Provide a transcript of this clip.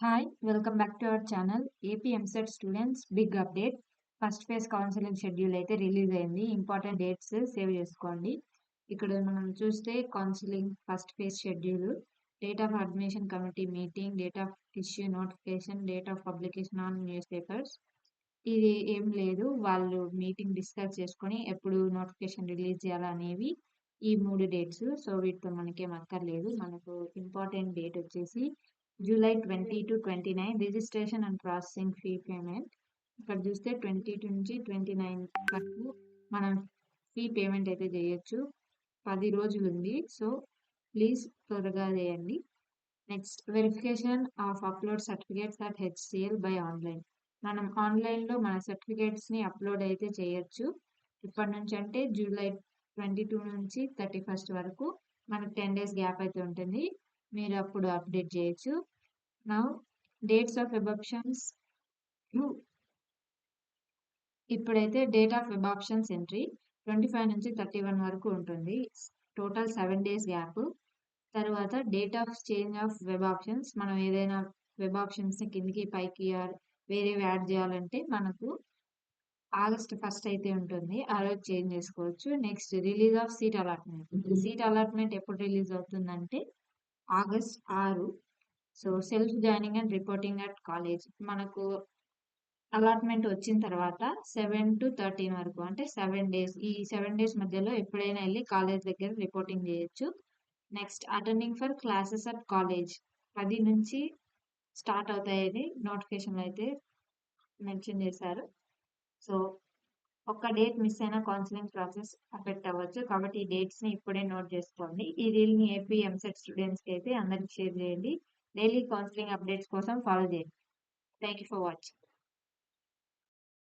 Hi, welcome back to our channel. AP EAMCET students big update. First phase counselling schedule అయితే release అయింది. Important dates save చేసుకోండి. ఇక్కడ మనం చూస్తే counselling first phase schedule, date of admission committee meeting, date of issue notification, date of publication on newspapers. ఇది ఏం లేదు, వాళ్ళు మీటింగ్ డిస్కస్ చేసుకొని ఎప్పుడు నోటిఫికేషన్ రిలీజ్ చేయాలనేవి ఈ 3 డేట్స్. సో వీటితో మనకేం అక్కర్లేదు. మనకు ఇంపార్టెంట్ డేట్ వచ్చేసి July 20 to 29 registration and processing fee payment. ఇక్కడ చూస్తే 22 నుంచి 29 వరకు మనం ఫీ పేమెంట్ అయితే చేయొచ్చు. 10 రోజులు ఉంది. సో ప్లీజ్ త్వరగా చేయండి. Next, verification of upload certificates at HCl buy online. మనం ఆన్లైన్లో మన సర్టిఫికేట్స్ని అప్లోడ్ అయితే చేయొచ్చు. ఇప్పటి నుంచి అంటే జూలై 22 నుంచి 31 వరకు మనకు 10 days గ్యాప్ అయితే ఉంటుంది. మీరు అప్పుడు అప్డేట్ చేయొచ్చు. Now dates of web options. ఇప్పుడైతే date of web options entry 25 నుంచి 31 వరకు ఉంటుంది. Total 7 days gap. తర్వాత date of change of web options. మనం ఏదైనా వెబ్ ఆప్షన్స్ని కిందికి పైకి వేరేవి యాడ్ చేయాలంటే మనకు ఆగస్ట్ 1 అయితే ఉంటుంది. ఆ రోజు చేంజ్ చేసుకోవచ్చు. Next, release of seat allotment. Seat allotment ఎప్పుడు రిలీజ్ అవుతుందంటే August 6. So self joining and reporting at college మనకు అలాట్మెంట్ వచ్చిన తర్వాత 7 to 13 వరకు అంటే 7 days. ఈ 7 days మధ్యలో ఎప్పుడైనా వెళ్ళి కాలేజ్ దగ్గర రిపోర్టింగ్ చేయొచ్చు. Next, attending for classes at college 10 నుంచి స్టార్ట్ అవుతాయని నోటిఫికేషన్ అయితే మెన్షన్ చేశారు. సో ఒక్క డేట్ మిస్ అయినా కౌన్సిలింగ్ ప్రాసెస్ అఫెక్ట్ అవ్వచ్చు. కాబట్టి ఈ డేట్స్ని ఇప్పుడే నోట్ చేసుకోండి. ఈ రీల్ని ఏపీ ఎంసెట్ స్టూడెంట్స్కి అయితే అందరికి షేర్ చేయండి. డైలీ కౌన్సిలింగ్ అప్డేట్స్ కోసం ఫాలో చేయండి. Thank you for watching.